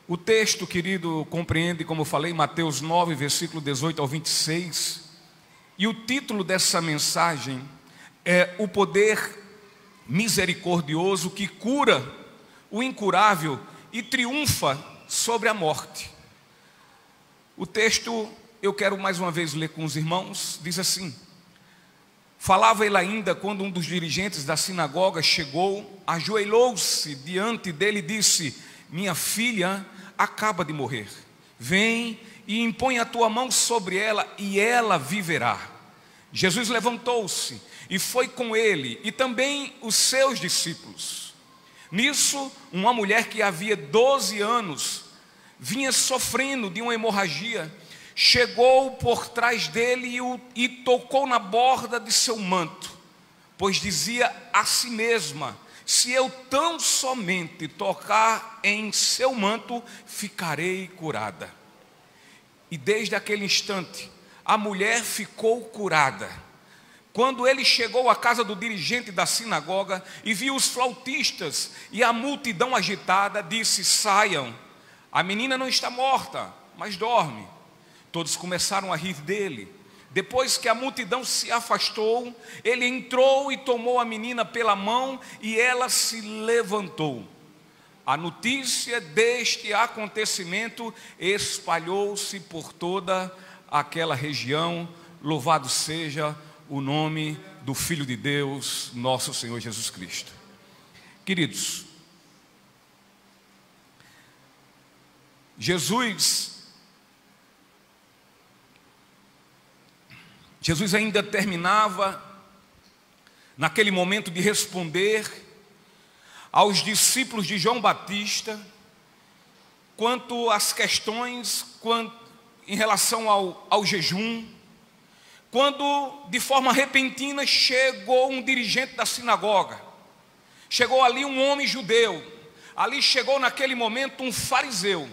O texto, querido, compreende, como eu falei, Mateus 9, versículo 18 ao 26. E o título dessa mensagem é o poder misericordioso que cura o incurável e triunfa sobre a morte. O texto, eu quero mais uma vez ler com os irmãos, diz assim: falava ele ainda quando um dos dirigentes da sinagoga chegou, ajoelhou-se diante dele e disse: minha filha acaba de morrer, vem e impõe a tua mão sobre ela e ela viverá. Jesus levantou-se e foi com ele e também os seus discípulos. Nisso, uma mulher que havia 12 anos vinha sofrendo de uma hemorragia, chegou por trás dele e tocou na borda de seu manto, pois dizia a si mesma: se eu tão somente tocar em seu manto, ficarei curada. E desde aquele instante, a mulher ficou curada. Quando ele chegou à casa do dirigente da sinagoga e viu os flautistas e a multidão agitada, disse: saiam, a menina não está morta, mas dorme. Todos começaram a rir dele. Depois que a multidão se afastou, ele entrou e tomou a menina pela mão e ela se levantou. A notícia deste acontecimento espalhou-se por toda aquela região. Louvado seja o nome do Filho de Deus, nosso Senhor Jesus Cristo. Queridos, Jesus ainda terminava, naquele momento, de responder aos discípulos de João Batista quanto às questões em relação ao jejum, quando de forma repentina chegou um dirigente da sinagoga, chegou ali um homem judeu, ali chegou naquele momento um fariseu.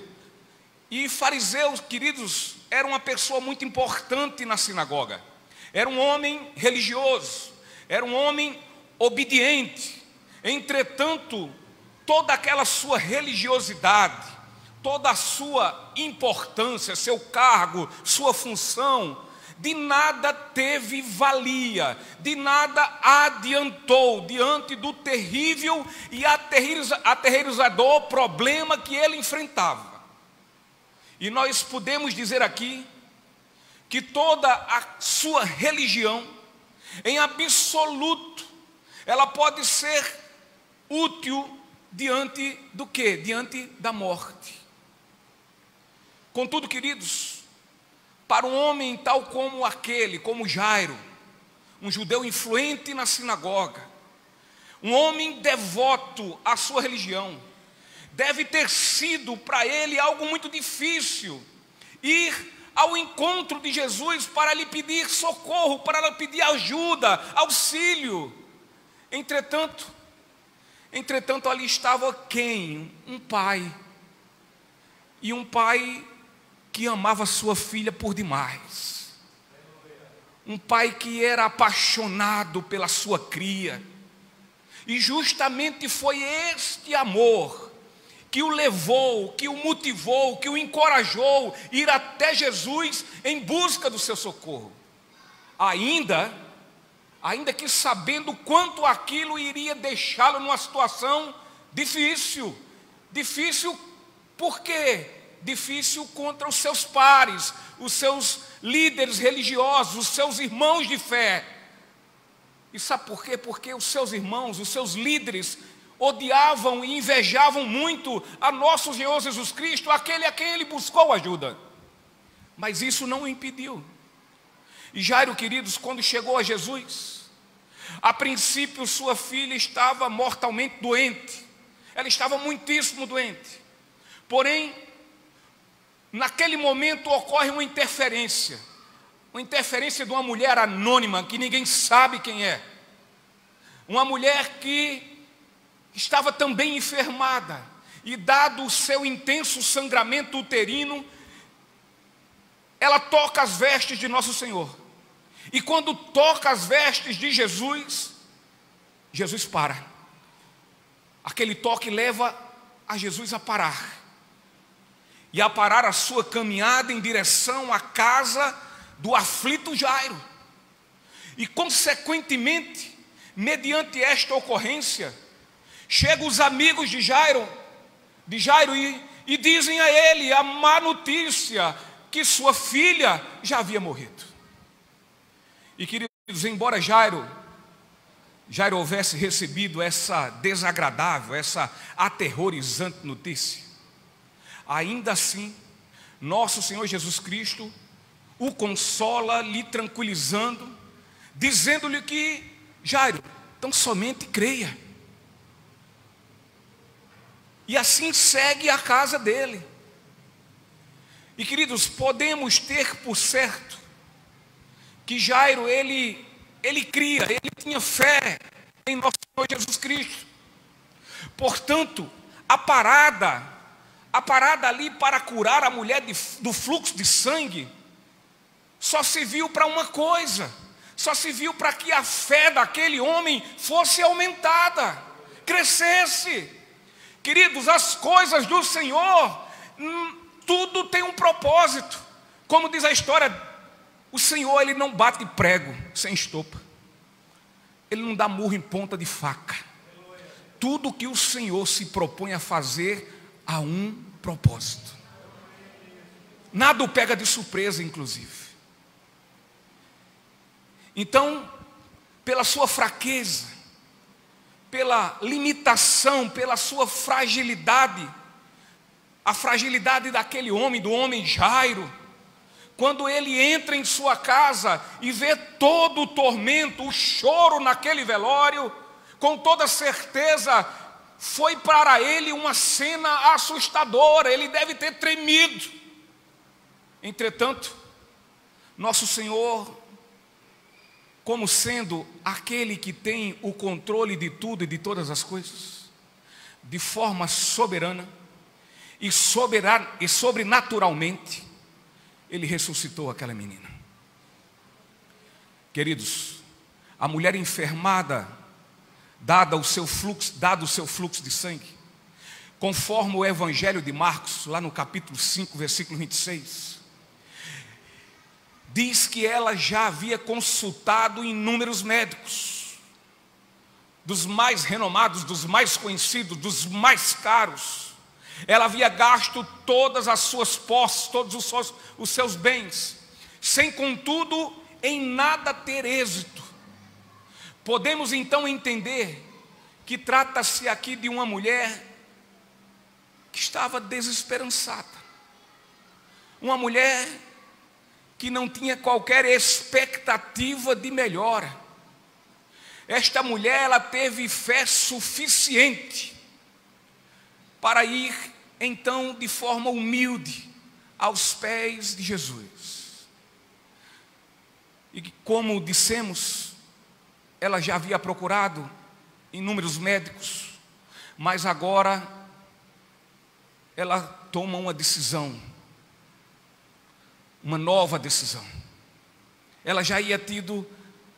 E fariseus, queridos, era uma pessoa muito importante na sinagoga. Era um homem religioso, era um homem obediente. Entretanto, toda aquela sua religiosidade, toda a sua importância, seu cargo, sua função, de nada teve valia, de nada adiantou diante do terrível e aterrorizador problema que ele enfrentava. E nós podemos dizer aqui que toda a sua religião, em absoluto, ela pode ser útil diante do quê? Diante da morte. Contudo, queridos, para um homem tal como aquele, como Jairo, um judeu influente na sinagoga, um homem devoto à sua religião, deve ter sido para ele algo muito difícil ir ao encontro de Jesus para lhe pedir socorro, para lhe pedir ajuda, auxílio. Entretanto, ali estava quem? Um pai. E um pai que amava sua filha por demais. Um pai que era apaixonado pela sua cria. E justamente foi este amor que o levou, que o motivou, que o encorajou a ir até Jesus em busca do seu socorro. Ainda que sabendo quanto aquilo iria deixá-lo numa situação difícil. Difícil por quê? Difícil contra os seus pares, os seus líderes religiosos, os seus irmãos de fé. E sabe por quê? Porque os seus irmãos, os seus líderes, odiavam e invejavam muito a nosso Senhor Jesus Cristo, aquele a quem ele buscou ajuda. Mas isso não o impediu. E Jairo, queridos, quando chegou a Jesus, a princípio sua filha estava mortalmente doente. Ela estava muitíssimo doente. Porém, naquele momento ocorre uma interferência de uma mulher anônima, que ninguém sabe quem é. Uma mulher que estava também enfermada, e dado o seu intenso sangramento uterino, ela toca as vestes de nosso Senhor. E quando toca as vestes de Jesus, Jesus para. Aquele toque leva a Jesus a parar. e a parar a sua caminhada em direção à casa do aflito Jairo. E consequentemente, mediante esta ocorrência, chegam os amigos de Jairo e dizem a ele a má notícia que sua filha já havia morrido. E queridos, embora Jairo houvesse recebido essa desagradável, essa aterrorizante notícia, ainda assim, nosso Senhor Jesus Cristo o consola, lhe tranquilizando, dizendo-lhe que: Jairo, então somente creia. E assim segue a casa dele. E queridos, podemos ter por certo que Jairo, ele cria, ele tinha fé em nosso Senhor Jesus Cristo. Portanto, a parada ali para curar a mulher do fluxo de sangue, só se viu para uma coisa, só se viu para que a fé daquele homem fosse aumentada, crescesse. Queridos, as coisas do Senhor, tudo tem um propósito. Como diz a história, o Senhor, Ele não bate prego sem estopa. Ele não dá murro em ponta de faca. Tudo que o Senhor se propõe a fazer, há um propósito. Nada o pega de surpresa, inclusive. Então, pela sua fraqueza, pela limitação, pela sua fragilidade, a fragilidade daquele homem, do homem Jairo, quando ele entra em sua casa e vê todo o tormento, o choro naquele velório, com toda certeza foi para ele uma cena assustadora, ele deve ter tremido. Entretanto, nosso Senhor, como sendo aquele que tem o controle de tudo e de todas as coisas, de forma soberana e sobrenaturalmente, Ele ressuscitou aquela menina. Queridos, a mulher enfermada, dado o seu fluxo de sangue, conforme o Evangelho de Marcos, lá no capítulo 5, versículo 26, diz que ela já havia consultado inúmeros médicos, dos mais renomados, dos mais conhecidos, dos mais caros. Ela havia gasto todas as suas posses, todos os seus bens, sem contudo em nada ter êxito. Podemos então entender que trata-se aqui de uma mulher que estava desesperançada, uma mulher que não tinha qualquer expectativa de melhora. Esta mulher, ela teve fé suficiente para ir então de forma humilde aos pés de Jesus. E como dissemos, ela já havia procurado inúmeros médicos, mas agora ela toma uma decisão, uma nova decisão. Ela já ia tido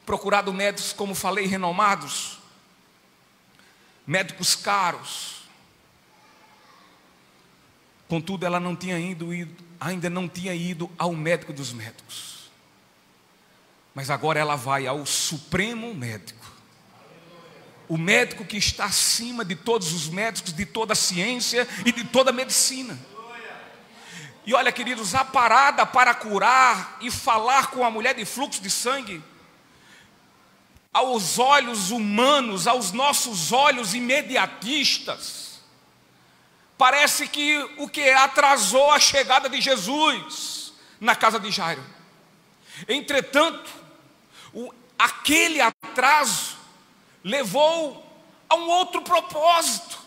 procurado médicos, como falei, renomados, médicos caros. Contudo, ela ainda não tinha ido ao médico dos médicos. Mas agora ela vai ao supremo médico, o médico que está acima de todos os médicos, de toda a ciência e de toda a medicina. E olha, queridos, a parada para curar e falar com a mulher de fluxo de sangue, aos olhos humanos, aos nossos olhos imediatistas, parece que o que atrasou a chegada de Jesus na casa de Jairo. Entretanto, aquele atraso levou a um outro propósito.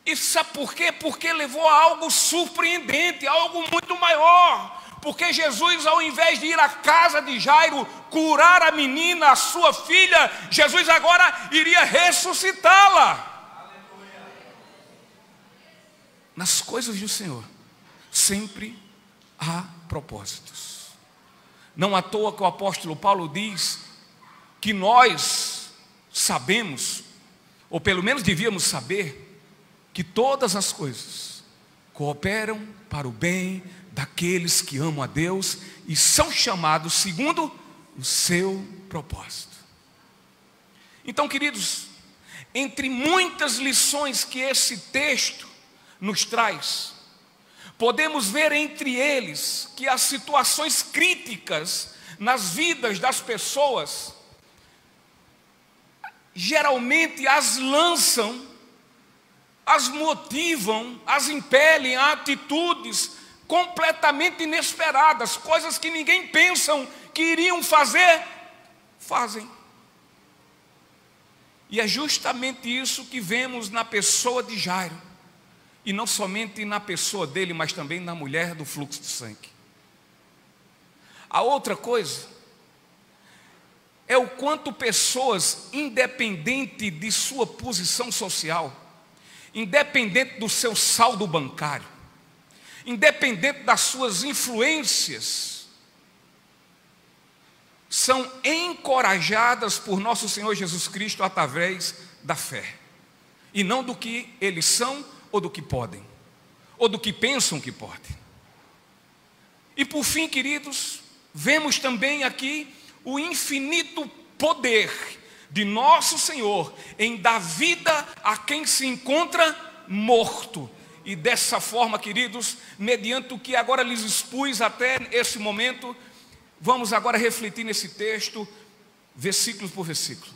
E sabe por quê? Porque levou a algo surpreendente, a algo muito maior. Porque Jesus, ao invés de ir à casa de Jairo curar a menina, a sua filha, Jesus agora iria ressuscitá-la. Nas coisas do Senhor sempre há propósitos. Não à toa que o apóstolo Paulo diz que nós sabemos, ou pelo menos devíamos saber, que todas as coisas cooperam para o bem daqueles que amam a Deus e são chamados segundo o seu propósito. Então, queridos, entre muitas lições que esse texto nos traz, podemos ver entre eles que as situações críticas nas vidas das pessoas geralmente as lançam, as motivam, as impelem a atitudes completamente inesperadas, coisas que ninguém pensam que iriam fazer, fazem. E é justamente isso que vemos na pessoa de Jairo, e não somente na pessoa dele, mas também na mulher do fluxo de sangue. A outra coisa é o quanto pessoas, independente de sua posição social, independente do seu saldo bancário, independente das suas influências, são encorajadas por nosso Senhor Jesus Cristo através da fé, e não do que eles são, ou do que podem, ou do que pensam que podem. E por fim, queridos, vemos também aqui o infinito poder de nosso Senhor em dar vida a quem se encontra morto. E dessa forma, queridos, mediante o que agora lhes expus até esse momento, vamos agora refletir nesse texto, versículo por versículo.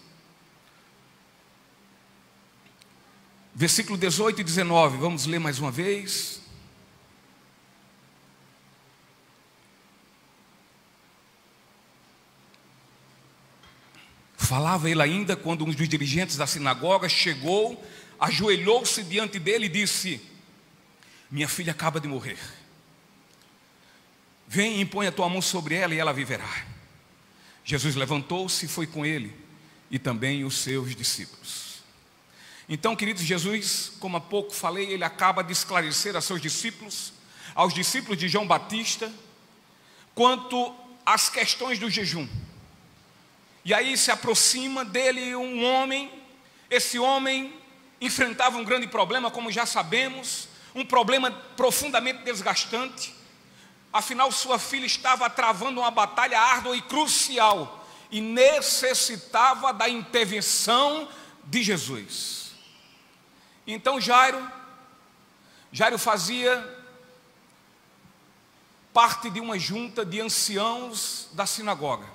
Versículo 18 e 19, vamos ler mais uma vez. Falava ele ainda quando um dos dirigentes da sinagoga chegou, ajoelhou-se diante dele e disse: minha filha acaba de morrer. Vem e põe a tua mão sobre ela e ela viverá. Jesus levantou-se e foi com ele, e também os seus discípulos. Então, queridos, Jesus, como há pouco falei, ele acaba de esclarecer a seus discípulos, aos discípulos de João Batista, quanto às questões do jejum. E aí se aproxima dele um homem. Esse homem enfrentava um grande problema, como já sabemos, um problema profundamente desgastante. Afinal, sua filha estava travando uma batalha árdua e crucial, e necessitava da intervenção de Jesus. Então Jairo fazia parte de uma junta de anciãos da sinagoga.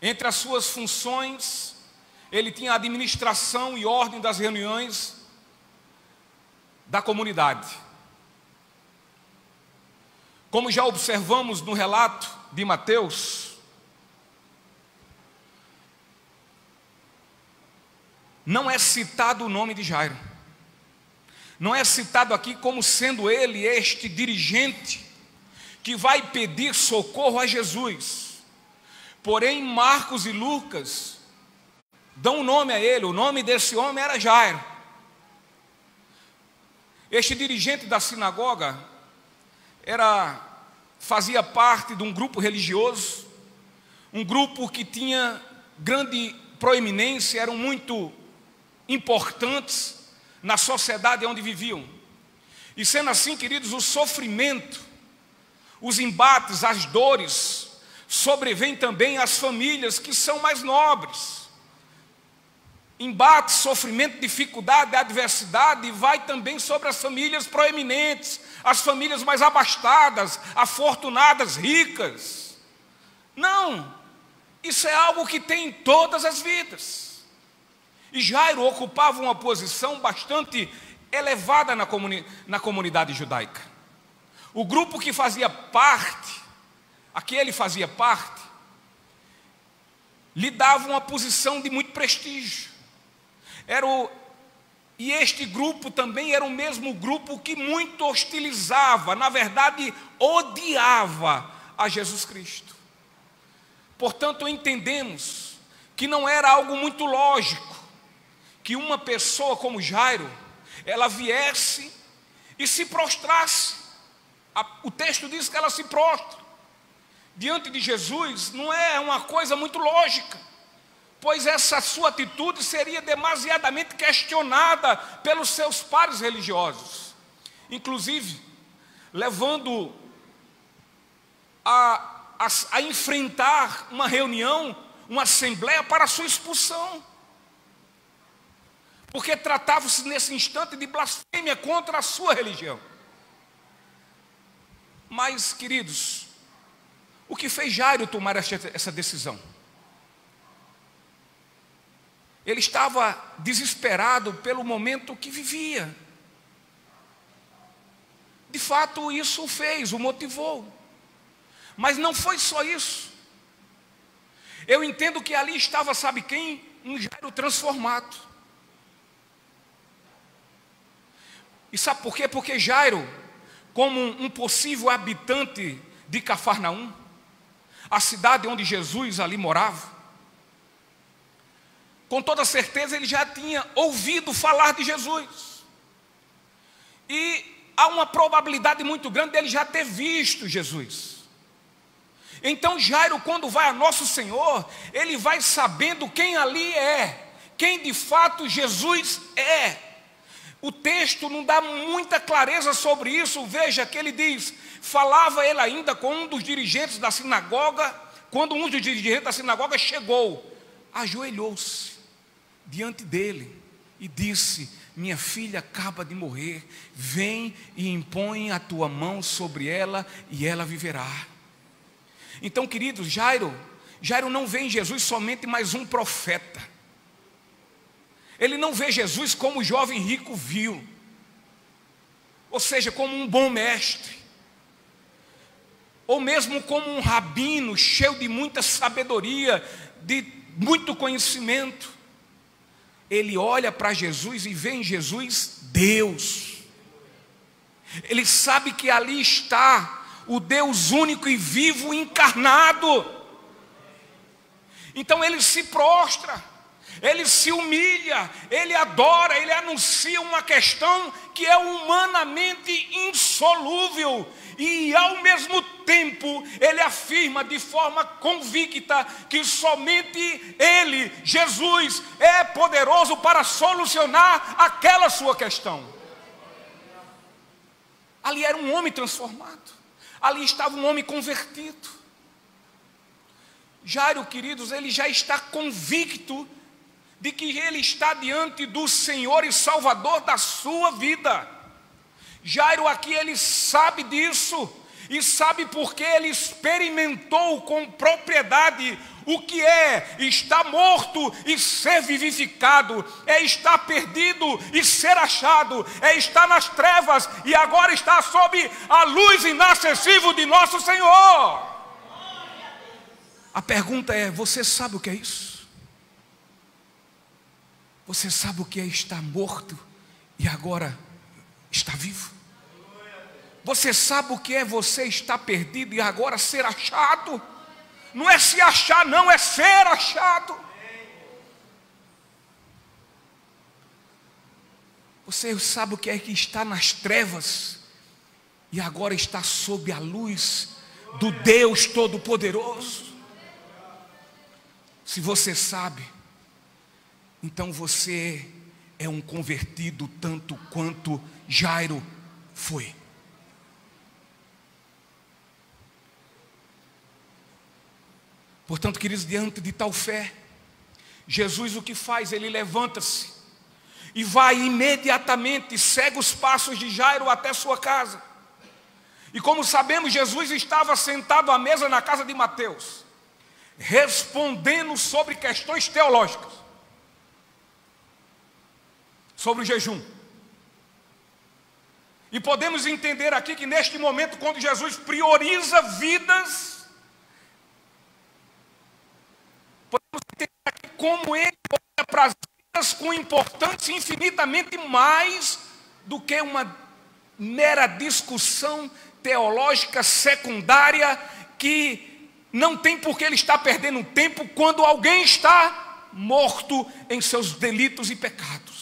Entre as suas funções, ele tinha a administração e ordem das reuniões da comunidade. Como já observamos no relato de Mateus, não é citado o nome de Jairo. Não é citado aqui como sendo ele este dirigente que vai pedir socorro a Jesus. Porém, Marcos e Lucas dão um nome a ele. O nome desse homem era Jairo. Este dirigente da sinagoga fazia parte de um grupo religioso, um grupo que tinha grande proeminência, eram muito importantes na sociedade onde viviam. E sendo assim, queridos, o sofrimento, os embates, as dores sobrevêm também às famílias que são mais nobres. Embate, sofrimento, dificuldade, adversidade vai também sobre as famílias proeminentes, as famílias mais abastadas, afortunadas, ricas. Não, isso é algo que tem em todas as vidas. E Jairo ocupava uma posição bastante elevada na comunidade judaica. O grupo que fazia parte, a que ele fazia parte, lhe dava uma posição de muito prestígio. E este grupo também era o mesmo grupo que muito hostilizava, na verdade, odiava a Jesus Cristo. Portanto, entendemos que não era algo muito lógico que uma pessoa como Jairo, ela viesse e se prostrasse. O texto diz que ela se prostra diante de Jesus. Não é uma coisa muito lógica, pois essa sua atitude seria demasiadamente questionada pelos seus pares religiosos. inclusive levando a enfrentar uma reunião, uma assembleia para a sua expulsão, porque tratava-se nesse instante de blasfêmia contra a sua religião. Mas, queridos, o que fez Jairo tomar essa decisão? Ele estava desesperado pelo momento que vivia. De fato, isso o fez, o motivou. Mas não foi só isso. Eu entendo que ali estava, sabe quem? Um Jairo transformado. E sabe por quê? Porque Jairo, como um possível habitante de Cafarnaum, a cidade onde Jesus ali morava, com toda certeza ele já tinha ouvido falar de Jesus. E há uma probabilidade muito grande dele já ter visto Jesus. Então Jairo, quando vai a nosso Senhor, ele vai sabendo quem ali é, quem de fato Jesus é. O texto não dá muita clareza sobre isso. Veja que ele diz, falava ele ainda com um dos dirigentes da sinagoga, quando um dos dirigentes da sinagoga chegou, ajoelhou-se diante dele e disse: minha filha acaba de morrer, vem e impõe a tua mão sobre ela e ela viverá. Então, queridos, Jairo não vê em Jesus somente mais um profeta. Ele não vê Jesus como o jovem rico viu, ou seja, como um bom mestre, ou mesmo como um rabino cheio de muita sabedoria, de muito conhecimento. Ele olha para Jesus e vê em Jesus Deus. Ele sabe que ali está o Deus único e vivo encarnado. Então ele se prostra, ele se humilha, ele adora, ele anuncia uma questão que é humanamente insolúvel. E ao mesmo tempo ele afirma de forma convicta que somente ele, Jesus, é poderoso para solucionar aquela sua questão. Ali era um homem transformado, ali estava um homem convertido. Jairo, queridos, ele já está convicto de que ele está diante do Senhor e Salvador da sua vida. Jairo aqui, ele sabe disso, e sabe porque ele experimentou com propriedade o que é estar morto e ser vivificado, é estar perdido e ser achado, é estar nas trevas e agora está sob a luz inacessível de nosso Senhor. A pergunta é: você sabe o que é isso? Você sabe o que é estar morto e agora está vivo? Você sabe o que é você estar perdido e agora ser achado? Não é se achar não, é ser achado. Você sabe o que é que está nas trevas e agora está sob a luz do Deus Todo-Poderoso? Se você sabe, então você é um convertido tanto quanto Jairo foi. Portanto, queridos, diante de tal fé, Jesus o que faz? Ele levanta-se e vai imediatamente, segue os passos de Jairo até sua casa. E como sabemos, Jesus estava sentado à mesa na casa de Mateus, respondendo sobre questões teológicas, sobre o jejum. E podemos entender aqui que neste momento, quando Jesus prioriza vidas, podemos entender aqui como ele olha para as vidas com importância infinitamente mais do que uma mera discussão teológica secundária que não tem por que ele estar perdendo tempo quando alguém está morto em seus delitos e pecados.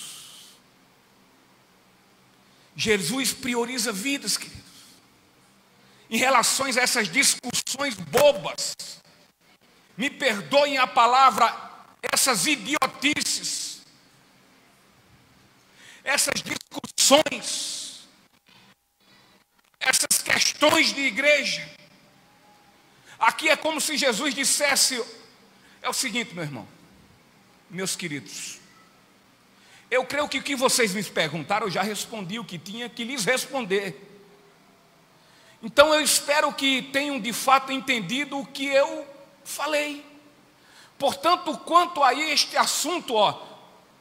Jesus prioriza vidas, queridos, em relação a essas discussões bobas. Me perdoem a palavra, essas idiotices, essas discussões questões de igreja. Aqui é como se Jesus dissesse: é o seguinte, meu irmão, meus queridos, eu creio que o que vocês me perguntaram, eu já respondi o que tinha que lhes responder. Então eu espero que tenham de fato entendido o que eu falei. Portanto, quanto a este assunto,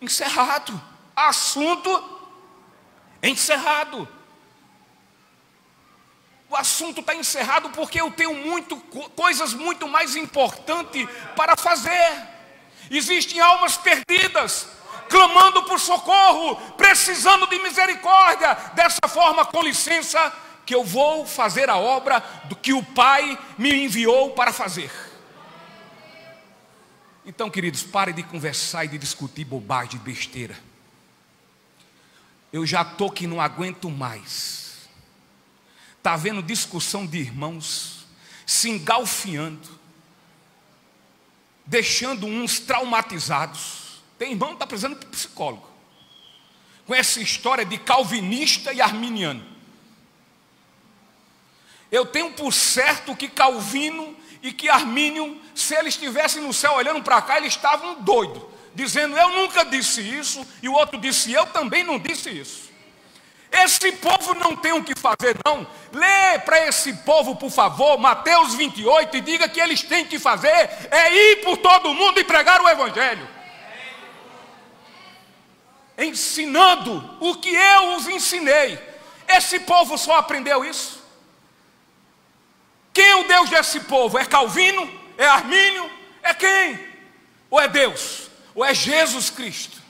encerrado. Assunto encerrado. O assunto está encerrado porque eu tenho coisas muito mais importantes para fazer. Existem almas perdidas, clamando por socorro, precisando de misericórdia. Dessa forma, com licença, que eu vou fazer a obra do que o Pai me enviou para fazer. Então, queridos, parem de conversar e de discutir bobagem e besteira. Eu já estou que não aguento mais. Está havendo discussão de irmãos se engalfiando, deixando uns traumatizados. Tem irmão que está precisando de psicólogo, com essa história de calvinista e arminiano. Eu tenho por certo que Calvino e que Armínio, se eles estivessem no céu olhando para cá, eles estavam doidos, dizendo: eu nunca disse isso, e o outro disse: eu também não disse isso. Esse povo não tem o que fazer, não. Lê para esse povo, por favor, Mateus 28, e diga que eles têm que fazer é ir por todo mundo e pregar o Evangelho, ensinando o que eu os ensinei. Esse povo só aprendeu isso. Quem é o Deus desse povo? É Calvino? É Armínio? É quem? Ou é Deus? Ou é Jesus Cristo?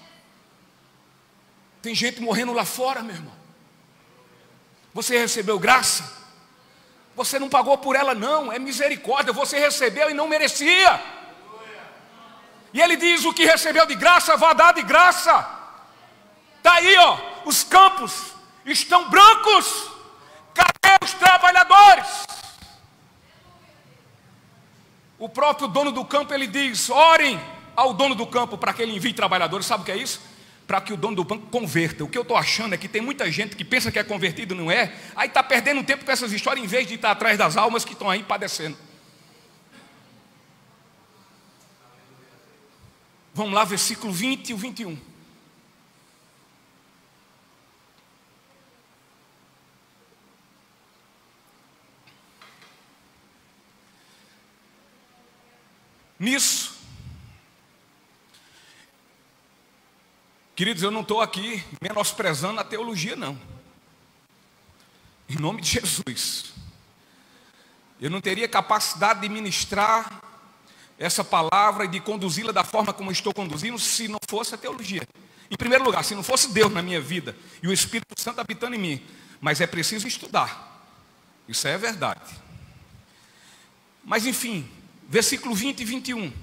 Tem gente morrendo lá fora, meu irmão. Você recebeu graça? Você não pagou por ela, não. É misericórdia. Você recebeu e não merecia. E ele diz: o que recebeu de graça, vá dar de graça. Está aí, os campos estão brancos. Cadê os trabalhadores? O próprio dono do campo, ele diz: orem ao dono do campo para que ele envie trabalhadores. Sabe o que é isso? Para que o dono do banco converta. O que eu estou achando é que tem muita gente que pensa que é convertido, não é? Aí está perdendo tempo com essas histórias, em vez de estar atrás das almas que estão aí padecendo. Vamos lá, versículo 20 e o 21. Nisso, queridos, eu não estou aqui menosprezando a teologia, não. Em nome de Jesus. Eu não teria capacidade de ministrar essa palavra e de conduzi-la da forma como estou conduzindo se não fosse a teologia. Em primeiro lugar, se não fosse Deus na minha vida e o Espírito Santo habitando em mim. Mas é preciso estudar. Isso é verdade. Mas enfim, versículo 20 e 21.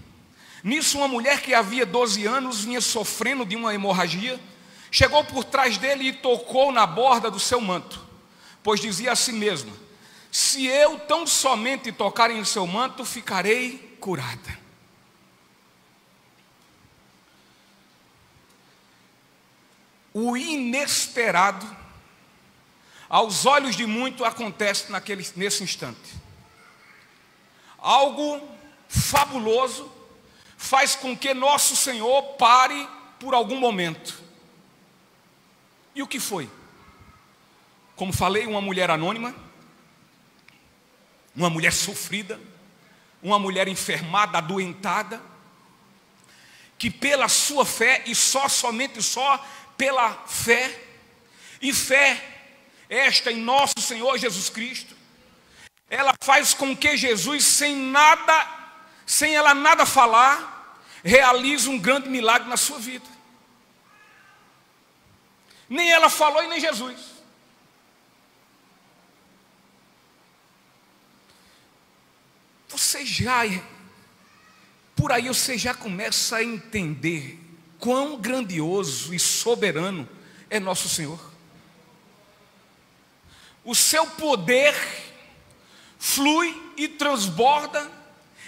Nisso, uma mulher que havia 12 anos vinha sofrendo de uma hemorragia, chegou por trás dele e tocou na borda do seu manto, pois dizia a si mesma: se eu tão somente tocar em seu manto, ficarei curada. O inesperado, aos olhos de muito, acontece nesse instante. Algo fabuloso faz com que nosso Senhor pare por algum momento. E o que foi? Como falei, uma mulher anônima, uma mulher sofrida, uma mulher enfermada, adoentada, que pela sua fé, e somente pela fé, e fé esta em nosso Senhor Jesus Cristo, ela faz com que Jesus, sem ela nada falar, realize um grande milagre na sua vida. Nem ela falou e nem Jesus. Por aí você já começa a entender quão grandioso e soberano é nosso Senhor. O seu poder flui e transborda,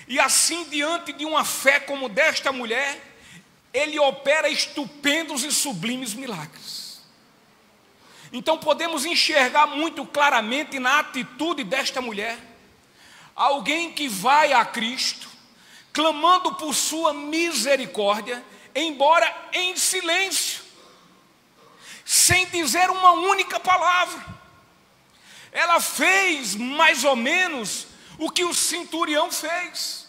e assim, diante de uma fé como desta mulher, ele opera estupendos e sublimes milagres. Então podemos enxergar muito claramente na atitude desta mulher, alguém que vai a Cristo, clamando por sua misericórdia, embora em silêncio, sem dizer uma única palavra. Ela fez mais ou menos o que o centurião fez.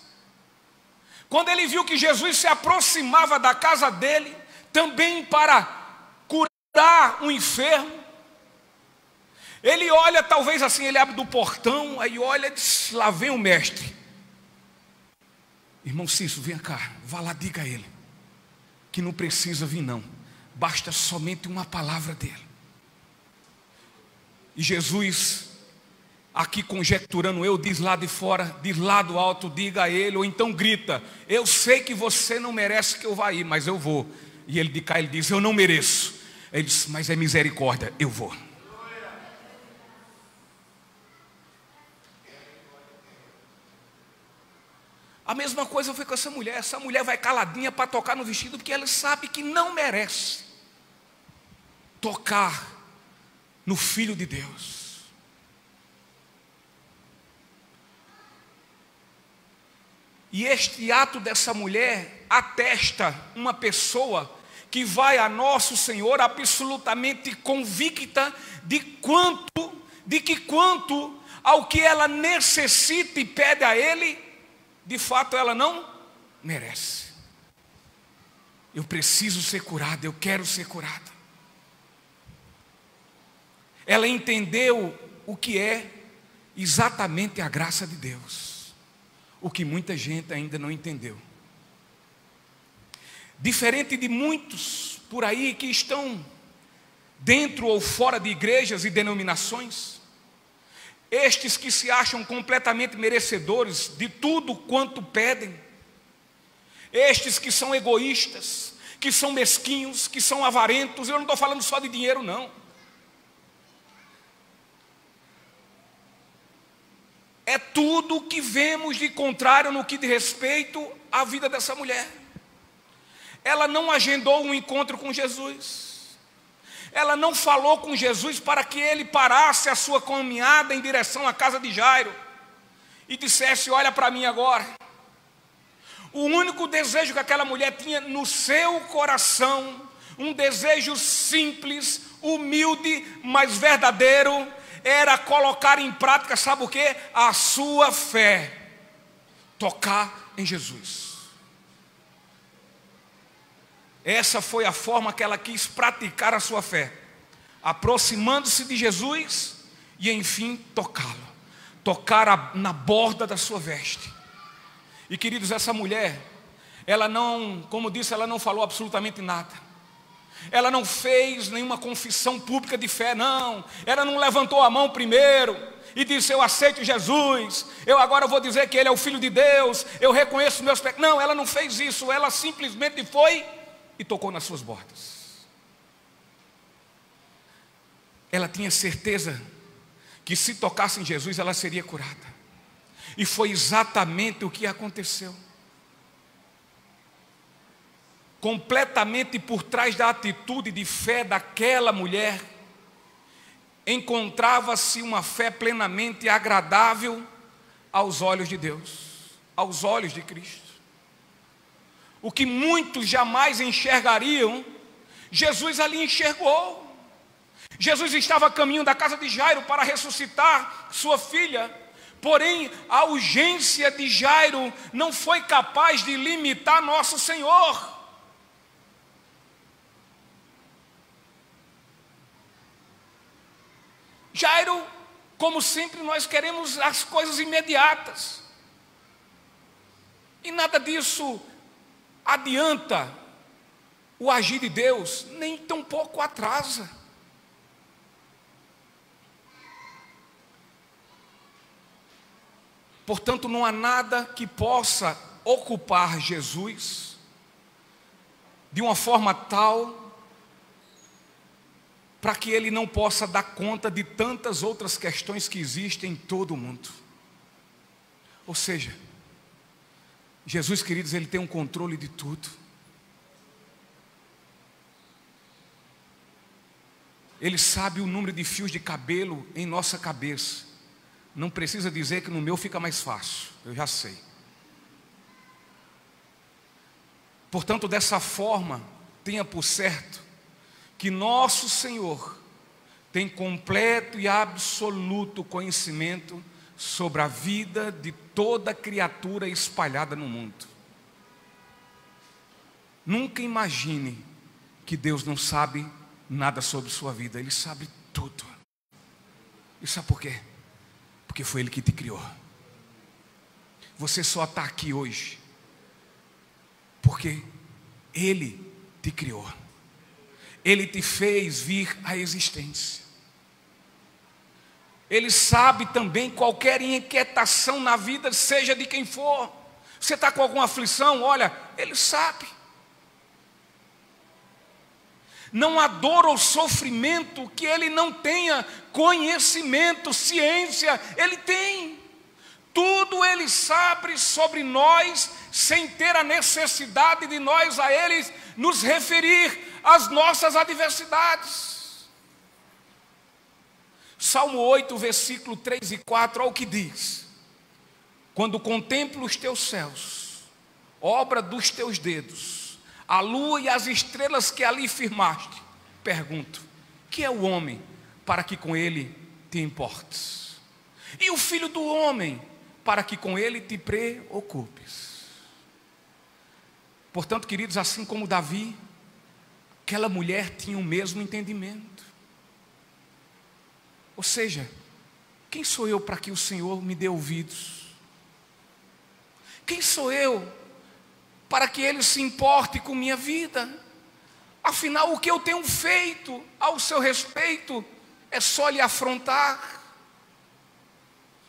Quando ele viu que Jesus se aproximava da casa dele, também para curar um enfermo, ele olha, talvez assim, ele abre do portão, aí olha e diz: lá vem o mestre. Irmão Cício, vem cá, vá lá, diga a ele que não precisa vir não, basta somente uma palavra dele. E Jesus, aqui conjecturando eu, diz lá de fora, diz lá do alto, diga a ele, ou então grita: eu sei que você não merece que eu vá ir, mas eu vou. E ele de cá, ele diz: eu não mereço. Ele diz: mas é misericórdia, eu vou. A mesma coisa foi com essa mulher. Essa mulher vai caladinha para tocar no vestido, porque ela sabe que não merece tocar no Filho de Deus. E este ato dessa mulher atesta uma pessoa que vai a nosso Senhor absolutamente convicta de que quanto ao que ela necessita e pede a Ele, de fato ela não merece. Eu preciso ser curada, eu quero ser curada. Ela entendeu o que é exatamente a graça de Deus, o que muita gente ainda não entendeu. Diferente de muitos por aí que estão dentro ou fora de igrejas e denominações, estes que se acham completamente merecedores de tudo quanto pedem, estes que são egoístas, que são mesquinhos, que são avarentos, eu não estou falando só de dinheiro não. É tudo o que vemos de contrário no que diz respeito à vida dessa mulher. Ela não agendou um encontro com Jesus. Ela não falou com Jesus para que ele parasse a sua caminhada em direção à casa de Jairo e dissesse: olha para mim agora. O único desejo que aquela mulher tinha no seu coração, um desejo simples, humilde, mas verdadeiro, era colocar em prática, sabe o quê? A sua fé, tocar em Jesus. Essa foi a forma que ela quis praticar a sua fé, aproximando-se de Jesus e enfim tocá-lo, tocar na borda da sua veste. E queridos, essa mulher, ela não, como disse, ela não falou absolutamente nada. Ela não fez nenhuma confissão pública de fé, não. Ela não levantou a mão primeiro e disse: eu aceito Jesus, eu agora vou dizer que Ele é o Filho de Deus, eu reconheço meus pecados. Não, ela não fez isso, ela simplesmente foi e tocou nas suas bordas. Ela tinha certeza que se tocasse em Jesus ela seria curada. E foi exatamente o que aconteceu. Completamente por trás da atitude de fé daquela mulher, encontrava-se uma fé plenamente agradável aos olhos de Deus, aos olhos de Cristo. O que muitos jamais enxergariam, Jesus ali enxergou. Jesus estava a caminho da casa de Jairo para ressuscitar sua filha, porém a urgência de Jairo não foi capaz de limitar nosso Senhor. Jairo, como sempre, nós queremos as coisas imediatas, e nada disso adianta o agir de Deus, nem tampouco atrasa. Portanto, não há nada que possa ocupar Jesus de uma forma tal para que Ele não possa dar conta de tantas outras questões que existem em todo o mundo. Ou seja, Jesus, queridos, Ele tem um controle de tudo. Ele sabe o número de fios de cabelo em nossa cabeça. Não precisa dizer que no meu fica mais fácil, eu já sei. Portanto, dessa forma, tenha por certo que nosso Senhor tem completo e absoluto conhecimento sobre a vida de toda criatura espalhada no mundo. Nunca imagine que Deus não sabe nada sobre sua vida. Ele sabe tudo. E sabe por quê? Porque foi Ele que te criou. Você só está aqui hoje porque Ele te criou. Ele te fez vir à existência. Ele sabe também qualquer inquietação na vida, seja de quem for. Você está com alguma aflição? Olha, Ele sabe. Não há dor ou sofrimento que Ele não tenha conhecimento, ciência. Ele tem. Tudo Ele sabe sobre nós, sem ter a necessidade de nós a Ele nos referir às nossas adversidades. Salmo 8, versículo 3 e 4, olha o que diz: quando contemplo os teus céus, obra dos teus dedos, a lua e as estrelas que ali firmaste, pergunto: que é o homem para que com ele te importes? E o filho do homem para que com ele te preocupes? Portanto, queridos, assim como Davi, aquela mulher tinha o mesmo entendimento. Ou seja, quem sou eu para que o Senhor me dê ouvidos? Quem sou eu para que Ele se importe com minha vida? Afinal, o que eu tenho feito ao seu respeito é só lhe afrontar.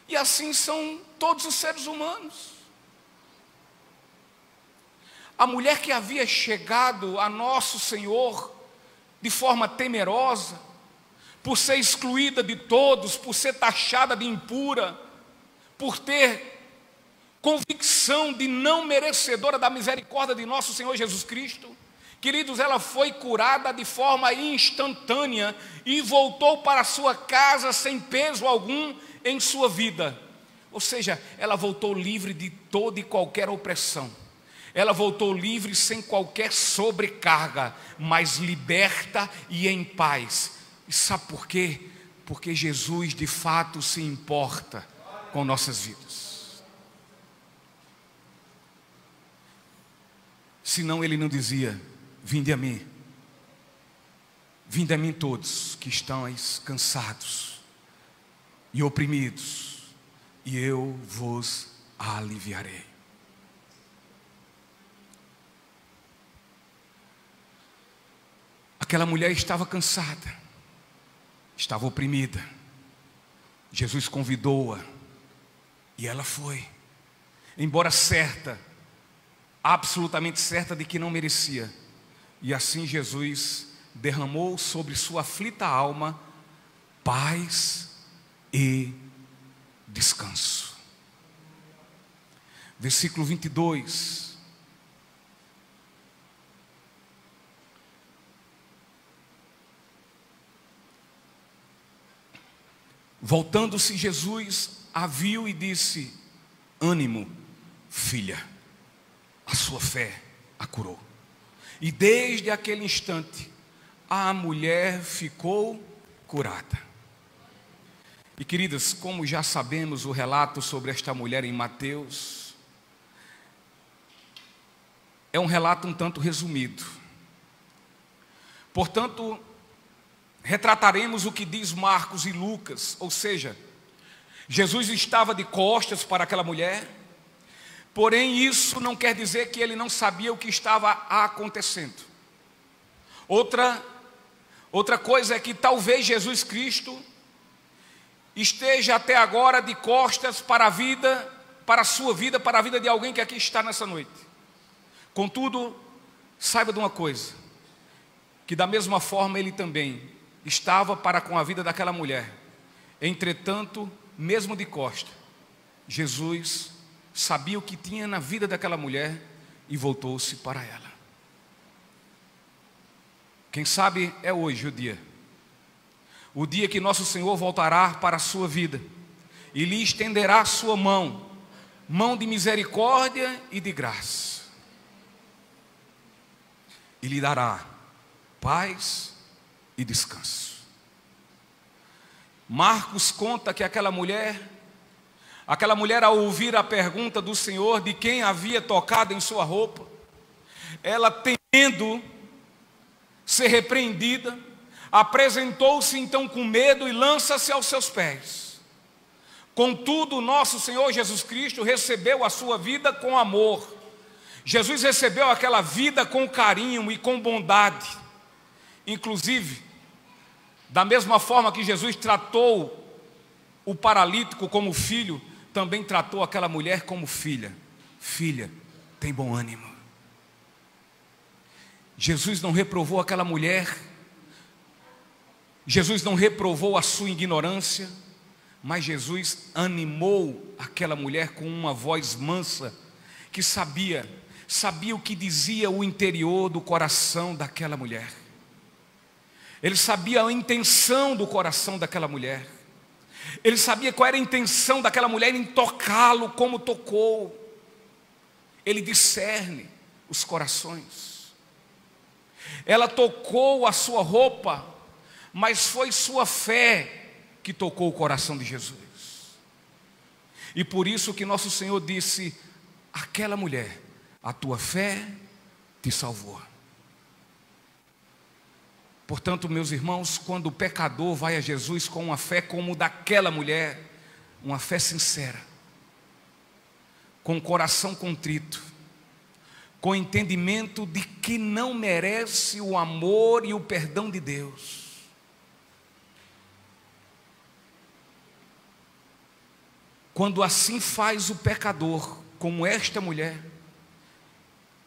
E assim são todos os seres humanos. A mulher que havia chegado a nosso Senhor de forma temerosa, por ser excluída de todos, por ser taxada de impura, por ter convicção de não merecedora da misericórdia de nosso Senhor Jesus Cristo, queridos, ela foi curada de forma instantânea e voltou para sua casa sem peso algum em sua vida. Ou seja, ela voltou livre de toda e qualquer opressão. Ela voltou livre sem qualquer sobrecarga, mas liberta e em paz. E sabe por quê? Porque Jesus de fato se importa com nossas vidas. Senão Ele não dizia: vinde a mim todos que estáis cansados e oprimidos, e eu vos aliviarei. Aquela mulher estava cansada, estava oprimida. Jesus convidou-a e ela foi, embora certa, absolutamente certa de que não merecia. E assim Jesus derramou sobre sua aflita alma paz e descanso. Versículo 22. Voltando-se Jesus a viu e disse: ânimo, filha, a sua fé a curou. E desde aquele instante a mulher ficou curada. E queridas, como já sabemos o relato sobre esta mulher em Mateus, é um relato um tanto resumido. Portanto, retrataremos o que diz Marcos e Lucas, ou seja, Jesus estava de costas para aquela mulher, porém isso não quer dizer que ele não sabia o que estava acontecendo. Outra coisa é que talvez Jesus Cristo esteja até agora de costas para a vida, para a sua vida, para a vida de alguém que aqui está nessa noite. Contudo, saiba de uma coisa, que da mesma forma ele também estava para com a vida daquela mulher. Entretanto, mesmo de costa, Jesus sabia o que tinha na vida daquela mulher e voltou-se para ela. Quem sabe é hoje o dia o dia que nosso Senhor voltará para a sua vida e lhe estenderá a sua mão, mão de misericórdia e de graça, e lhe dará paz e descanso. Marcos conta que aquela mulher ao ouvir a pergunta do Senhor de quem havia tocado em sua roupa, ela, temendo ser repreendida, apresentou-se então com medo e lança-se aos seus pés. Contudo, nosso Senhor Jesus Cristo recebeu a sua vida com amor. Jesus recebeu aquela vida com carinho e com bondade. Inclusive, da mesma forma que Jesus tratou o paralítico como filho, também tratou aquela mulher como filha. Filha, tem bom ânimo. Jesus não reprovou aquela mulher, Jesus não reprovou a sua ignorância, mas Jesus animou aquela mulher com uma voz mansa, que sabia o que dizia o interior do coração daquela mulher. Ele sabia a intenção do coração daquela mulher. Ele sabia qual era a intenção daquela mulher em tocá-lo como tocou. Ele discerne os corações. Ela tocou a sua roupa, mas foi sua fé que tocou o coração de Jesus. E por isso que nosso Senhor disse àquela mulher: a tua fé te salvou. Portanto, meus irmãos, quando o pecador vai a Jesus com uma fé como o daquela mulher, uma fé sincera, com o coração contrito, com entendimento de que não merece o amor e o perdão de Deus, quando assim faz o pecador, como esta mulher,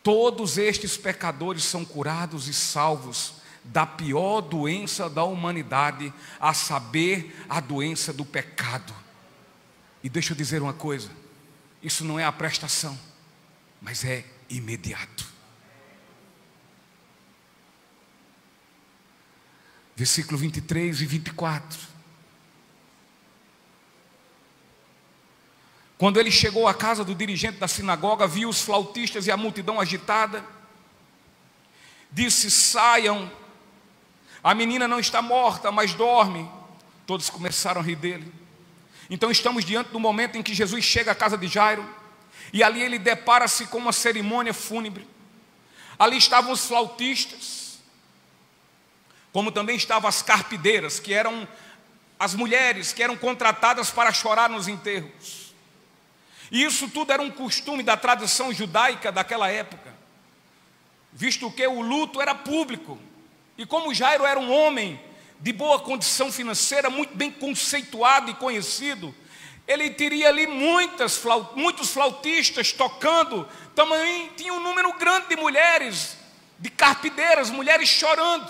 todos estes pecadores são curados e salvos da pior doença da humanidade, a saber, a doença do pecado. E deixa eu dizer uma coisa, isso não é a prestação, mas é imediato. Versículo 23 e 24. Quando ele chegou à casa do dirigente da sinagoga, viu os flautistas e a multidão agitada, disse: saiam, a menina não está morta, mas dorme. Todos começaram a rir dele. Então estamos diante do momento em que Jesus chega à casa de Jairo, e ali ele depara-se com uma cerimônia fúnebre. Ali estavam os flautistas, como também estavam as carpideiras, que eram as mulheres que eram contratadas para chorar nos enterros. E isso tudo era um costume da tradição judaica daquela época, visto que o luto era público. E como Jairo era um homem de boa condição financeira, muito bem conceituado e conhecido, ele teria ali muitos flautistas tocando. Também tinha um número grande de mulheres, de carpideiras, mulheres chorando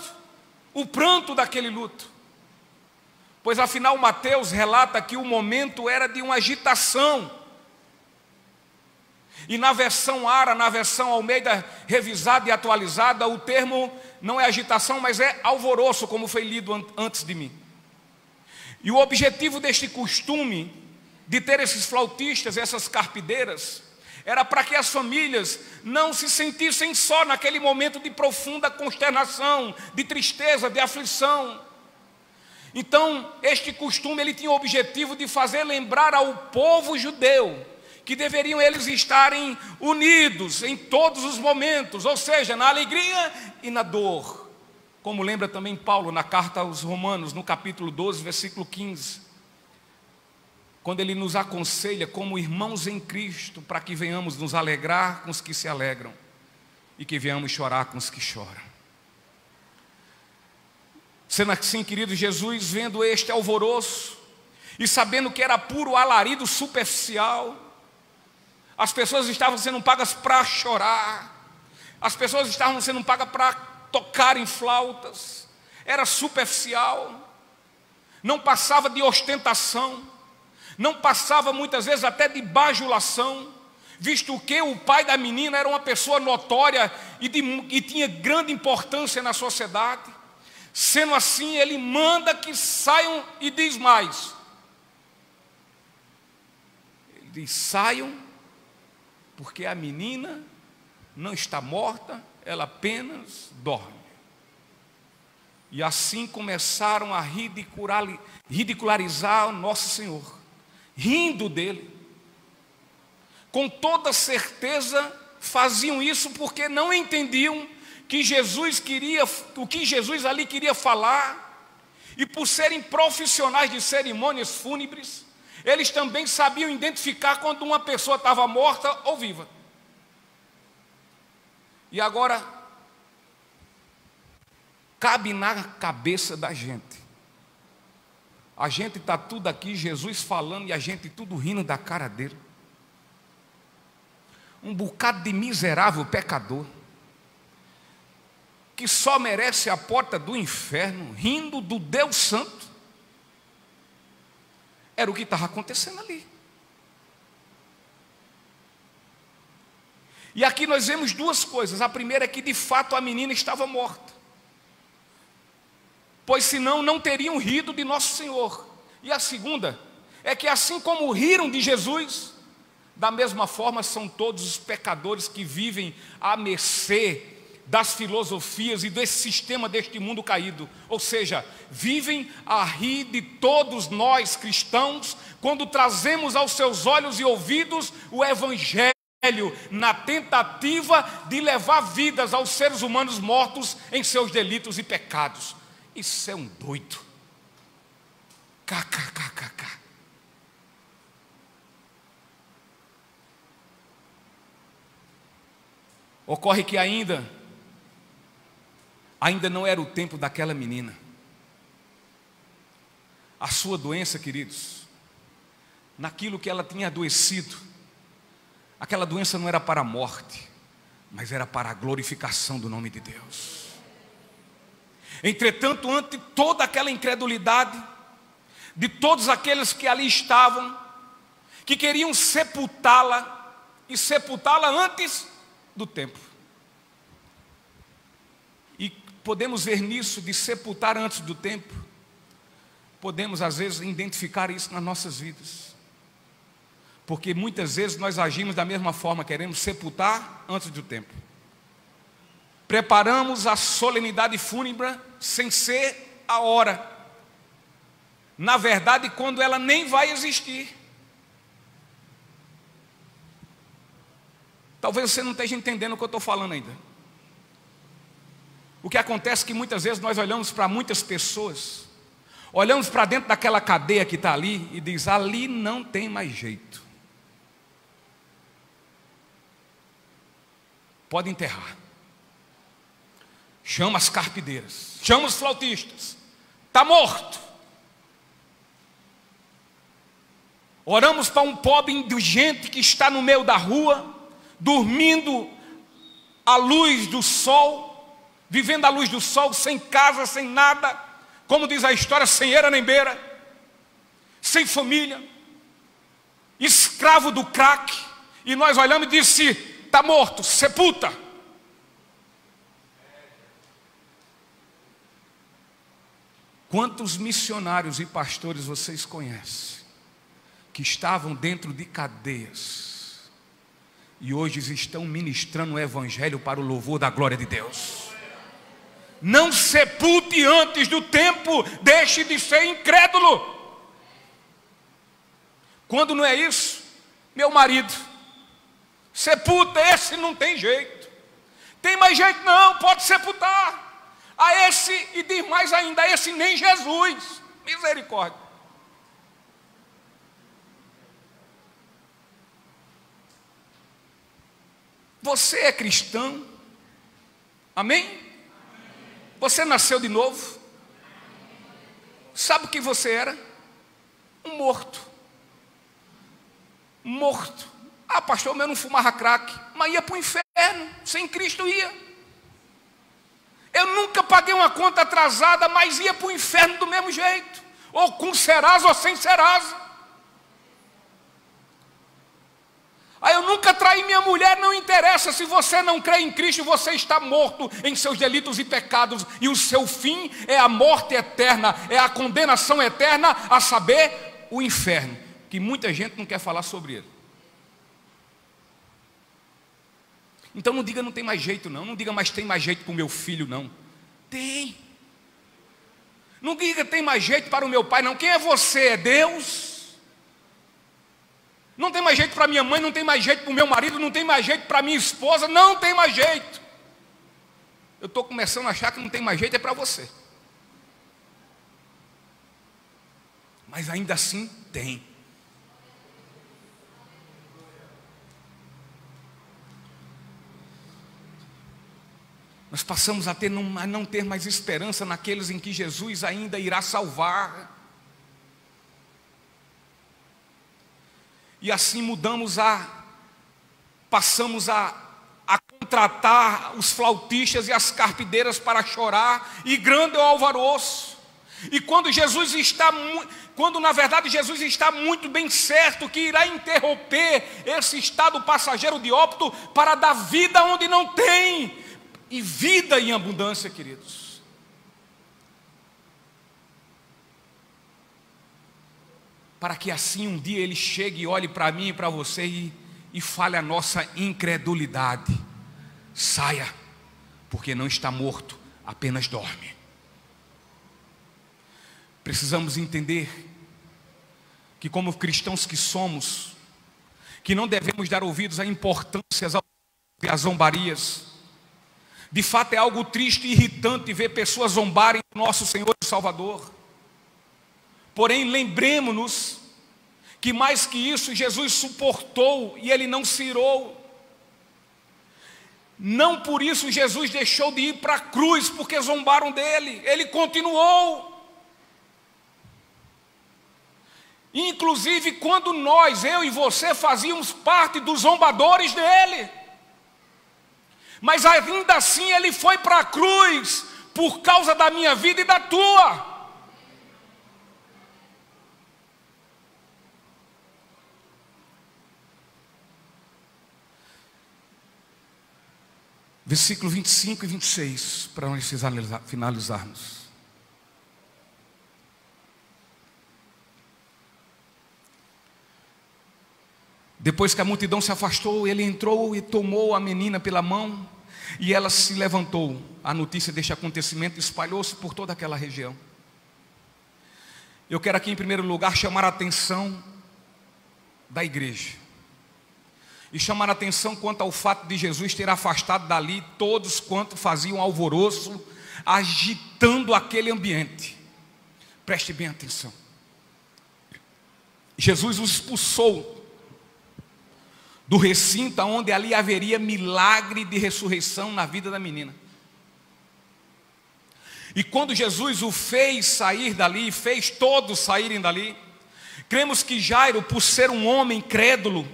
o pranto daquele luto. Pois afinal Mateus relata que o momento era de uma agitação. E na versão Ara, na versão Almeida revisada e atualizada, o termo não é agitação, mas é alvoroço, como foi lido antes de mim. E o objetivo deste costume de ter esses flautistas, essas carpideiras, era para que as famílias não se sentissem só naquele momento de profunda consternação, de tristeza, de aflição. Então, este costume ele tinha o objetivo de fazer lembrar ao povo judeu que deveriam eles estarem unidos em todos os momentos, ou seja, na alegria e na dor. Como lembra também Paulo na carta aos Romanos, no capítulo 12, versículo 15, quando ele nos aconselha como irmãos em Cristo, para que venhamos nos alegrar com os que se alegram e que venhamos chorar com os que choram. Sendo assim, querido, Jesus, vendo este alvoroço e sabendo que era puro alarido superficial, as pessoas estavam sendo pagas para chorar, as pessoas estavam sendo pagas para tocar em flautas, era superficial, não passava de ostentação, não passava muitas vezes até de bajulação, visto que o pai da menina era uma pessoa notória e tinha grande importância na sociedade. Sendo assim, ele manda que saiam e diz mais. Ele diz: saiam, porque a menina não está morta, ela apenas dorme. E assim começaram a ridicularizar o nosso Senhor, rindo dele. Com toda certeza faziam isso porque não entendiam que Jesus queria, o que Jesus ali queria falar, e por serem profissionais de cerimônias fúnebres, eles também sabiam identificar quando uma pessoa estava morta ou viva. E agora, cabe na cabeça da gente. A gente está tudo aqui, Jesus falando, e a gente tudo rindo da cara dele. Um bocado de miserável pecador, que só merece a porta do inferno, rindo do Deus Santo. Era o que estava acontecendo ali. E aqui nós vemos duas coisas. A primeira é que de fato a menina estava morta, pois senão não teriam rido de nosso Senhor. E a segunda é que assim como riram de Jesus, da mesma forma são todos os pecadores que vivem à mercê das filosofias e desse sistema deste mundo caído. Ou seja, vivem a rir de todos nós cristãos, quando trazemos aos seus olhos e ouvidos o Evangelho, na tentativa de levar vidas aos seres humanos mortos em seus delitos e pecados. Isso é um doido. KKKKK. Ocorre que ainda não era o tempo daquela menina. A sua doença, queridos, naquilo que ela tinha adoecido, aquela doença não era para a morte, mas era para a glorificação do nome de Deus. Entretanto, ante toda aquela incredulidade de todos aqueles que ali estavam, que queriam sepultá-la, e sepultá-la antes do tempo. E podemos ver nisso de sepultar antes do tempo, podemos às vezes identificar isso nas nossas vidas, porque muitas vezes nós agimos da mesma forma, queremos sepultar antes do tempo. Preparamos a solenidade fúnebre sem ser a hora, na verdade quando ela nem vai existir. Talvez você não esteja entendendo o que eu estou falando ainda. O que acontece é que muitas vezes nós olhamos para muitas pessoas, olhamos para dentro daquela cadeia que está ali e diz: ali não tem mais jeito, pode enterrar. Chama as carpideiras, chama os flautistas, está morto. Oramos para um pobre indigente que está no meio da rua, dormindo à luz do sol, vivendo à luz do sol, sem casa, sem nada, como diz a história, sem eira nem beira, sem família, escravo do crack, e nós olhamos e disse: está morto, sepulta. Quantos missionários e pastores vocês conhecem que estavam dentro de cadeias e hoje estão ministrando o Evangelho para o louvor da glória de Deus? Não sepulte antes do tempo, deixe de ser incrédulo. Quando não é isso, meu marido, sepulta, esse não tem jeito. Tem mais jeito não, pode sepultar. A esse, e diz mais ainda, a esse nem Jesus, misericórdia. Você é cristão? Amém? Você nasceu de novo? Sabe o que você era? Um morto. Morto. Ah, pastor, eu não fumava crack, mas ia para o inferno, sem Cristo ia. Eu nunca paguei uma conta atrasada, mas ia para o inferno do mesmo jeito, ou com Serasa ou sem Serasa. Ah, eu nunca traí minha mulher, não interessa. Se você não crê em Cristo, você está morto em seus delitos e pecados, e o seu fim é a morte eterna, é a condenação eterna, a saber, o inferno, que muita gente não quer falar sobre ele. Então não diga não tem mais jeito não, não diga mais tem mais jeito para o meu filho não. Tem. Não diga tem mais jeito para o meu pai não. Quem é você? É Deus? Não tem mais jeito para minha mãe, não tem mais jeito para o meu marido, não tem mais jeito para minha esposa, não tem mais jeito. Eu estou começando a achar que não tem mais jeito é para você. Mas ainda assim tem. Nós passamos a não ter mais esperança naqueles em que Jesus ainda irá salvar. E assim passamos a contratar os flautistas e as carpideiras para chorar, e grande é o alvoroço. E quando na verdade Jesus está muito bem certo que irá interromper esse estado passageiro de óbito para dar vida onde não tem, e vida em abundância, queridos. Para que assim um dia Ele chegue e olhe para mim e para você e fale a nossa incredulidade: saia, porque não está morto, apenas dorme. Precisamos entender que, como cristãos que somos, que não devemos dar ouvidos à importância e às zombarias. De fato é algo triste e irritante ver pessoas zombarem do nosso Senhor e Salvador. Porém, lembremos-nos que mais que isso, Jesus suportou e Ele não se irou. Não por isso Jesus deixou de ir para a cruz, porque zombaram dele. Ele continuou. Inclusive quando eu e você fazíamos parte dos zombadores dele. Mas ainda assim Ele foi para a cruz por causa da minha vida e da tua. Versículo 25 e 26, para nós finalizarmos. Depois que a multidão se afastou, Ele entrou e tomou a menina pela mão, e ela se levantou. A notícia deste acontecimento espalhou-se por toda aquela região. Eu quero aqui em primeiro lugar chamar a atenção da igreja, e chamar a atenção quanto ao fato de Jesus ter afastado dali todos quanto faziam alvoroço, agitando aquele ambiente. Preste bem atenção. Jesus os expulsou do recinto onde ali haveria milagre de ressurreição na vida da menina. E quando Jesus o fez sair dali, fez todos saírem dali, cremos que Jairo, por ser um homem crédulo,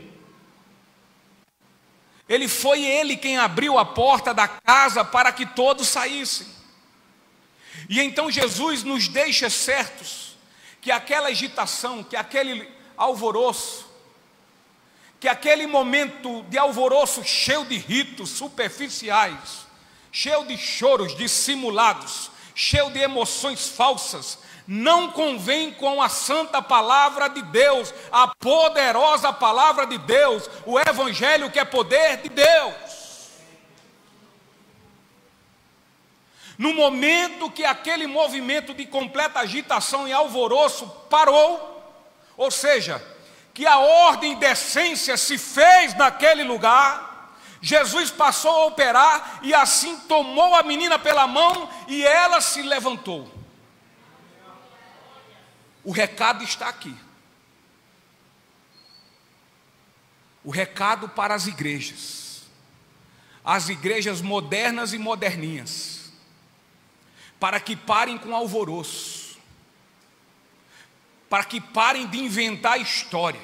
foi ele quem abriu a porta da casa para que todos saíssem. E então Jesus nos deixa certos que aquela agitação, que aquele alvoroço, que aquele momento de alvoroço cheio de ritos superficiais, cheio de choros dissimulados, cheio de emoções falsas, não convém com a santa palavra de Deus, a poderosa palavra de Deus, o evangelho que é poder de Deus. No momento que aquele movimento de completa agitação e alvoroço parou, ou seja, que a ordem e decência se fez naquele lugar, Jesus passou a operar e assim tomou a menina pela mão e ela se levantou. O recado está aqui. O recado para as igrejas modernas e moderninhas, para que parem com alvoroço, para que parem de inventar história,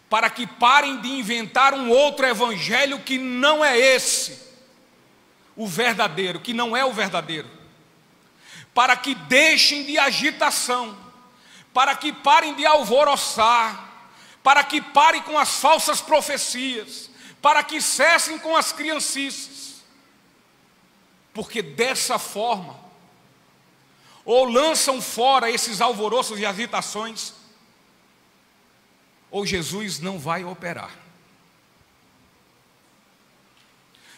para que parem de inventar um outro evangelho que não é esse, o verdadeiro, que não é o verdadeiro, para que deixem de agitação, para que parem de alvoroçar, para que pare com as falsas profecias, para que cessem com as criancices, porque dessa forma, ou lançam fora esses alvoroços e agitações, ou Jesus não vai operar.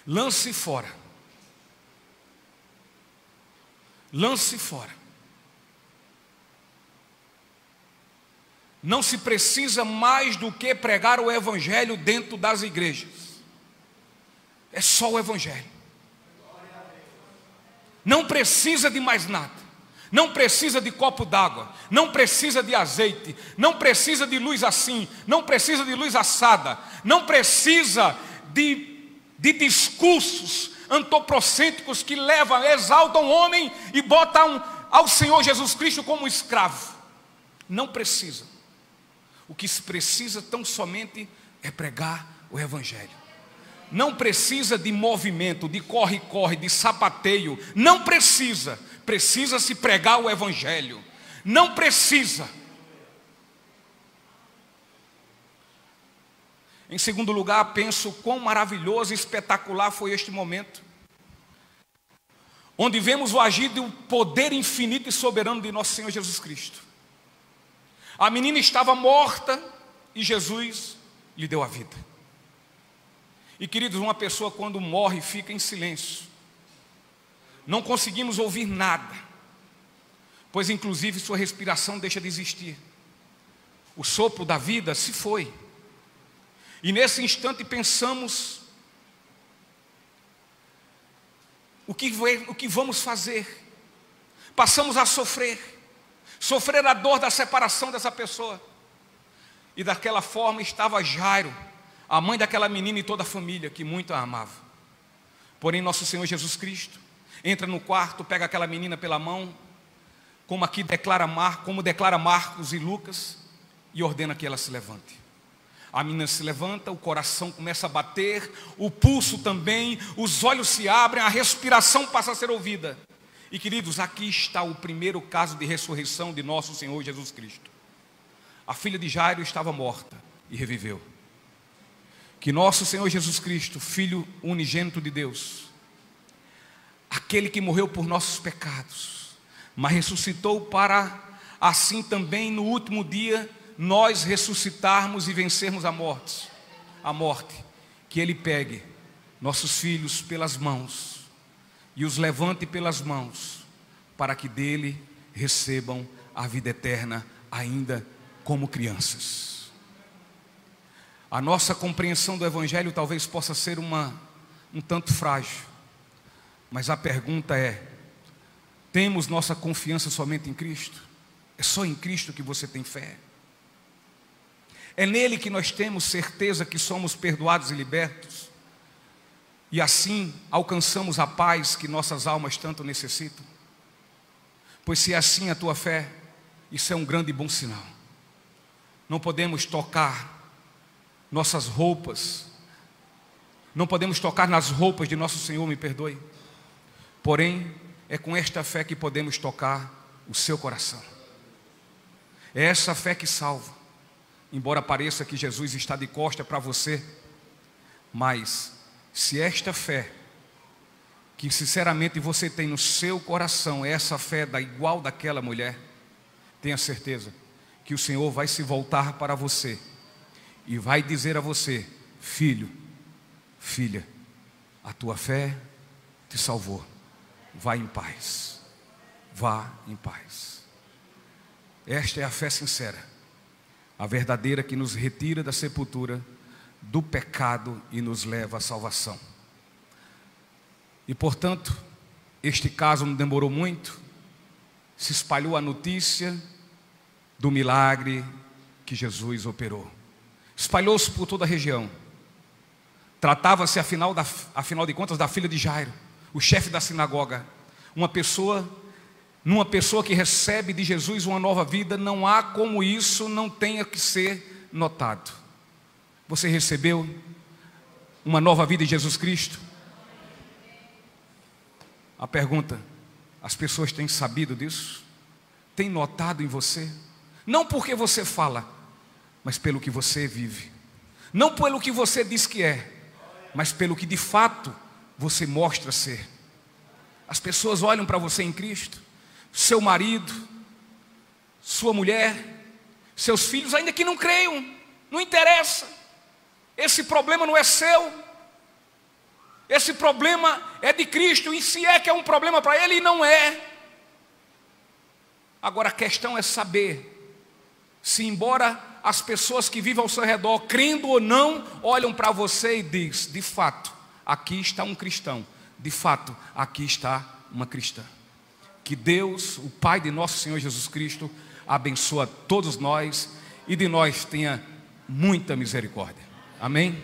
Lance fora. Lance fora. Não se precisa mais do que pregar o Evangelho dentro das igrejas. É só o Evangelho. Não precisa de mais nada. Não precisa de copo d'água. Não precisa de azeite. Não precisa de luz assim. Não precisa de luz assada. Não precisa de discursos antropocêntricos que levam, exaltam o homem e botam ao Senhor Jesus Cristo como escravo. Não precisa. O que se precisa tão somente é pregar o Evangelho. Não precisa de movimento, de corre-corre, de sapateio. Não precisa. Precisa-se pregar o Evangelho. Não precisa. Em segundo lugar, penso quão maravilhoso e espetacular foi este momento, onde vemos o agir do poder infinito e soberano de nosso Senhor Jesus Cristo. A menina estava morta e Jesus lhe deu a vida. E queridos, uma pessoa quando morre fica em silêncio. Não conseguimos ouvir nada, pois inclusive sua respiração deixa de existir. O sopro da vida se foi. E nesse instante pensamos, o que vamos fazer? Passamos a sofrer a dor da separação dessa pessoa. E daquela forma estava Jairo, a mãe daquela menina e toda a família que muito a amava. Porém nosso Senhor Jesus Cristo entra no quarto, pega aquela menina pela mão, como declara Marcos e Lucas, e ordena que ela se levante. A menina se levanta, o coração começa a bater, o pulso também, os olhos se abrem, a respiração passa a ser ouvida. E queridos, aqui está o primeiro caso de ressurreição de nosso Senhor Jesus Cristo. A filha de Jairo estava morta e reviveu. Que nosso Senhor Jesus Cristo, Filho unigênito de Deus, aquele que morreu por nossos pecados, mas ressuscitou para assim também no último dia nós ressuscitarmos e vencermos a morte, que Ele pegue nossos filhos pelas mãos e os levante pelas mãos, para que dele recebam a vida eterna ainda como crianças. A nossa compreensão do Evangelho talvez possa ser um tanto frágil, mas a pergunta é: temos nossa confiança somente em Cristo? É só em Cristo que você tem fé? É nele que nós temos certeza que somos perdoados e libertos, e assim alcançamos a paz que nossas almas tanto necessitam? Pois se é assim a tua fé, isso é um grande e bom sinal. Não podemos tocar nossas roupas, não podemos tocar nas roupas de nosso Senhor, me perdoe. Porém, é com esta fé que podemos tocar o seu coração. É essa fé que salva. Embora pareça que Jesus está de costa para você, mas se esta fé que sinceramente você tem no seu coração é essa fé igual daquela mulher, tenha certeza que o Senhor vai se voltar para você e vai dizer a você: filho, filha, a tua fé te salvou, vá em paz, vá em paz. Esta é a fé sincera, a verdadeira, que nos retira da sepultura, do pecado e nos leva à salvação. E portanto, este caso não demorou muito, se espalhou a notícia do milagre que Jesus operou. Espalhou-se por toda a região. Tratava-se, afinal de contas, da filha de Jairo, o chefe da sinagoga. Numa pessoa que recebe de Jesus uma nova vida, não há como isso não tenha que ser notado. Você recebeu uma nova vida em Jesus Cristo? A pergunta: as pessoas têm sabido disso? Têm notado em você? Não porque você fala, mas pelo que você vive. Não pelo que você diz que é, mas pelo que de fato você mostra ser. As pessoas olham para você em Cristo, seu marido, sua mulher, seus filhos, ainda que não creiam, não interessa. Esse problema não é seu. Esse problema é de Cristo, e se é que é um problema para Ele, não é. Agora a questão é saber se, embora as pessoas que vivem ao seu redor, crendo ou não, olham para você e diz: de fato, aqui está um cristão, de fato, aqui está uma cristã. Que Deus, o Pai de nosso Senhor Jesus Cristo, abençoe a todos nós e de nós tenha muita misericórdia. Amém?